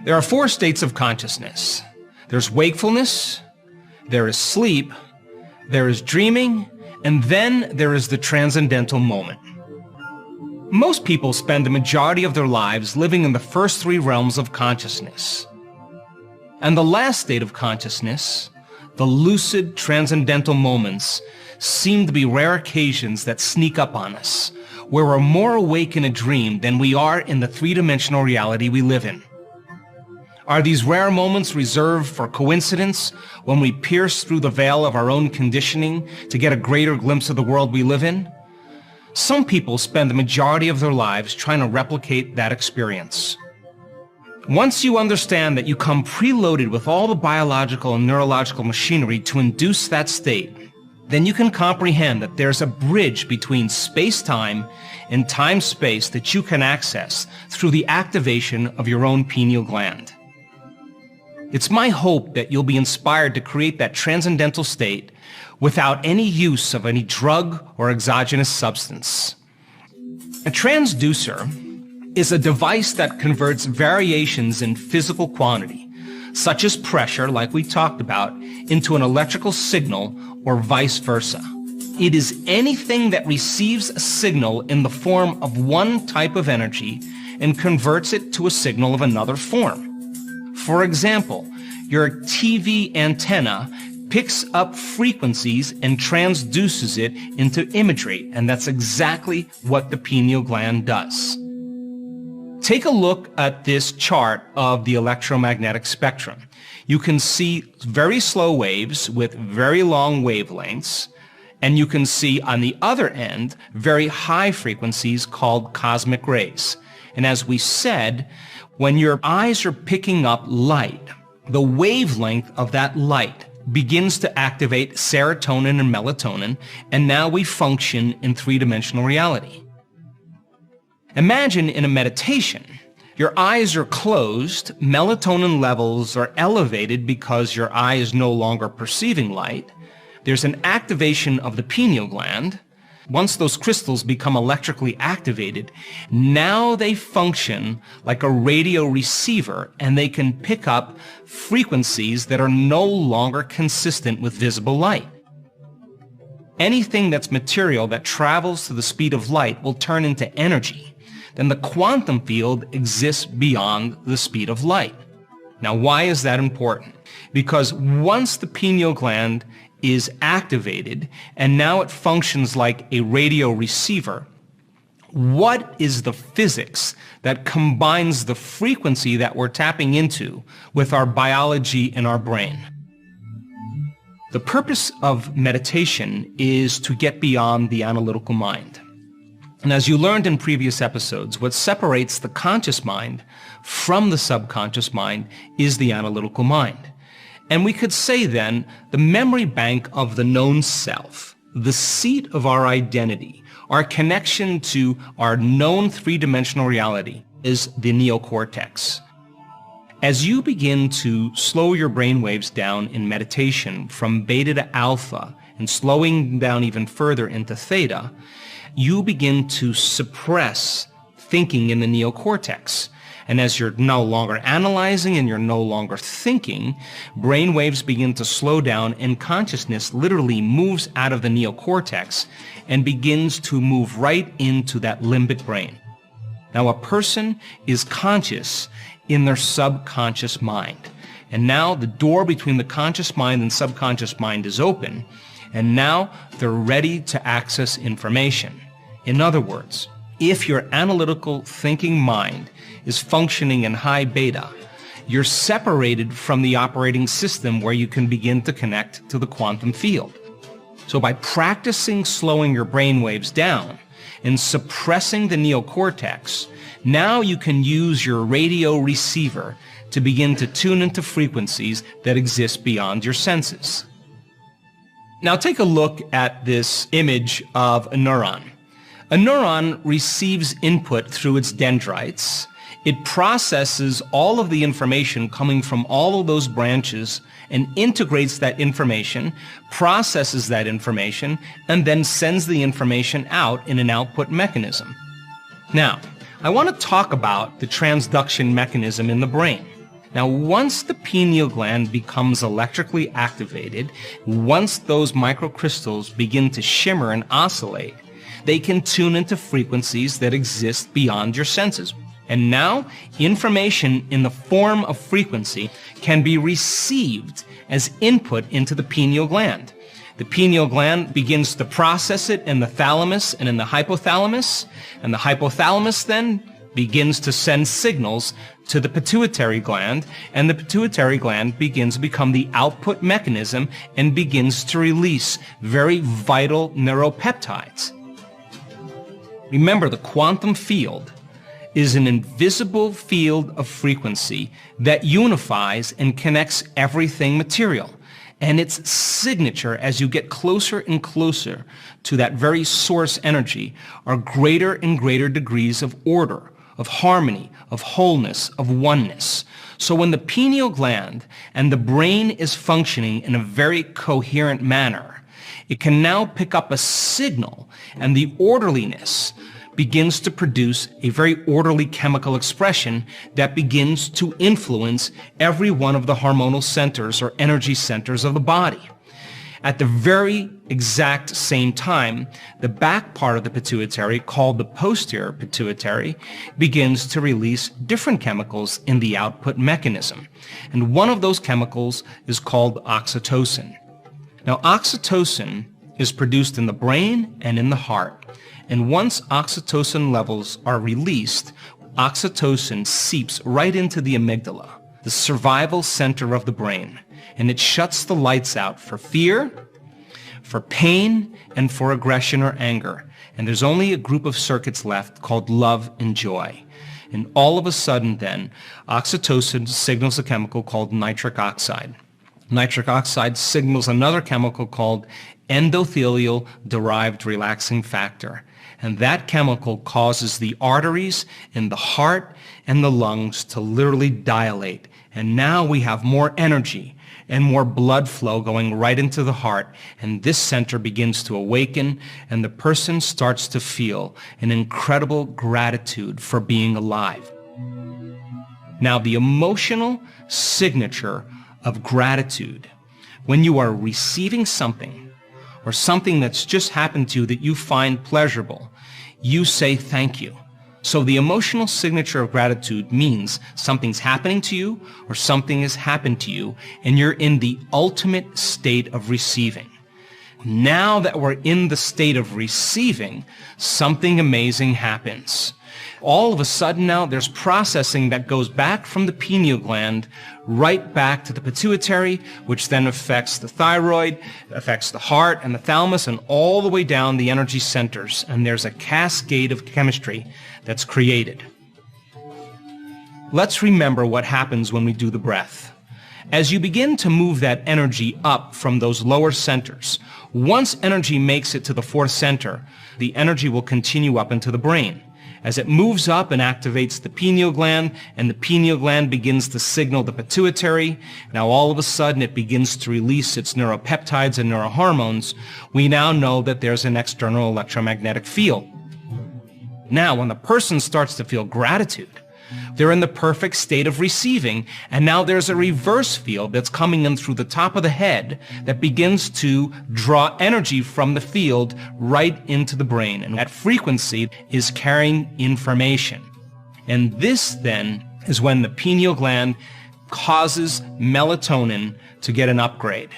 There are four states of consciousness. There's wakefulness, there is sleep, there is dreaming, and then there is the transcendental moment. Most people spend the majority of their lives living in the first three realms of consciousness. And the last state of consciousness, the lucid transcendental moments, seem to be rare occasions that sneak up on us, where we're more awake in a dream than we are in the three-dimensional reality we live in. Are these rare moments reserved for coincidence when we pierce through the veil of our own conditioning to get a greater glimpse of the world we live in? Some people spend the majority of their lives trying to replicate that experience. Once you understand that you come preloaded with all the biological and neurological machinery to induce that state, then you can comprehend that there's a bridge between space-time and time-space that you can access through the activation of your own pineal gland. It's my hope that you'll be inspired to create that transcendental state without any use of any drug or exogenous substance. A transducer is a device that converts variations in physical quantity, such as pressure, like we talked about, into an electrical signal or vice versa. It is anything that receives a signal in the form of one type of energy and converts it to a signal of another form. For example, your TV antenna picks up frequencies and transduces it into imagery, and that's exactly what the pineal gland does. Take a look at this chart of the electromagnetic spectrum. You can see very slow waves with very long wavelengths, and you can see on the other end very high frequencies called cosmic rays. And as we said, when your eyes are picking up light, the wavelength of that light begins to activate serotonin and melatonin, and now we function in three-dimensional reality. Imagine in a meditation, your eyes are closed, melatonin levels are elevated because your eye is no longer perceiving light. There's an activation of the pineal gland. Once those crystals become electrically activated, now they function like a radio receiver, and they can pick up frequencies that are no longer consistent with visible light. Anything that's material that travels to the speed of light will turn into energy. Then the quantum field exists beyond the speed of light. Now, why is that important? Because once the pineal gland is activated, and now it functions like a radio receiver, what is the physics that combines the frequency that we're tapping into with our biology and our brain? The purpose of meditation is to get beyond the analytical mind. And as you learned in previous episodes, what separates the conscious mind from the subconscious mind is the analytical mind. And we could say then, the memory bank of the known self, the seat of our identity, our connection to our known three-dimensional reality, is the neocortex. As you begin to slow your brain waves down in meditation from beta to alpha, and slowing down even further into theta, you begin to suppress thinking in the neocortex. And as you're no longer analyzing and you're no longer thinking, brain waves begin to slow down, and consciousness literally moves out of the neocortex and begins to move right into that limbic brain. Now, a person is conscious in their subconscious mind. And now the door between the conscious mind and subconscious mind is open, and now they're ready to access information. In other words, if your analytical thinking mind is functioning in high beta, you're separated from the operating system where you can begin to connect to the quantum field. So by practicing slowing your brain waves down and suppressing the neocortex, now you can use your radio receiver to begin to tune into frequencies that exist beyond your senses. Now take a look at this image of a neuron. A neuron receives input through its dendrites. It processes all of the information coming from all of those branches and integrates that information, processes that information, and then sends the information out in an output mechanism. Now, I want to talk about the transduction mechanism in the brain. Now, once the pineal gland becomes electrically activated, once those microcrystals begin to shimmer and oscillate, they can tune into frequencies that exist beyond your senses. And now, information in the form of frequency can be received as input into the pineal gland. The pineal gland begins to process it in the thalamus and in the hypothalamus, and the hypothalamus then begins to send signals to the pituitary gland, and the pituitary gland begins to become the output mechanism and begins to release very vital neuropeptides. Remember, the quantum field is an invisible field of frequency that unifies and connects everything material. And its signature, as you get closer and closer to that very source energy, are greater and greater degrees of order, of harmony, of wholeness, of oneness. So when the pineal gland and the brain is functioning in a very coherent manner, it can now pick up a signal, and the orderliness begins to produce a very orderly chemical expression that begins to influence every one of the hormonal centers or energy centers of the body. At the very exact same time, the back part of the pituitary, called the posterior pituitary, begins to release different chemicals in the output mechanism. And one of those chemicals is called oxytocin. Now, oxytocin is produced in the brain and in the heart. And once oxytocin levels are released, oxytocin seeps right into the amygdala, the survival center of the brain, and it shuts the lights out for fear, for pain, and for aggression or anger. And there's only a group of circuits left called love and joy. And all of a sudden then, oxytocin signals a chemical called nitric oxide. Nitric oxide signals another chemical called endothelial-derived relaxing factor. And that chemical causes the arteries in the heart and the lungs to literally dilate. And now we have more energy and more blood flow going right into the heart. And this center begins to awaken, and the person starts to feel an incredible gratitude for being alive. Now, the emotional signature of gratitude, when you are receiving something or something that's just happened to you that you find pleasurable, you say thank you. So the emotional signature of gratitude means something's happening to you or something has happened to you, and you're in the ultimate state of receiving. Now that we're in the state of receiving, something amazing happens. All of a sudden now, there's processing that goes back from the pineal gland right back to the pituitary, which then affects the thyroid, affects the heart and the thalamus, and all the way down the energy centers. And there's a cascade of chemistry that's created. Let's remember what happens when we do the breath. As you begin to move that energy up from those lower centers, once energy makes it to the fourth center, the energy will continue up into the brain. As it moves up and activates the pineal gland, and the pineal gland begins to signal the pituitary, now all of a sudden it begins to release its neuropeptides and neurohormones, we now know that there's an external electromagnetic field. Now, when the person starts to feel gratitude, they're in the perfect state of receiving, and now there's a reverse field that's coming in through the top of the head that begins to draw energy from the field right into the brain, and that frequency is carrying information. And this then is when the pineal gland causes melatonin to get an upgrade.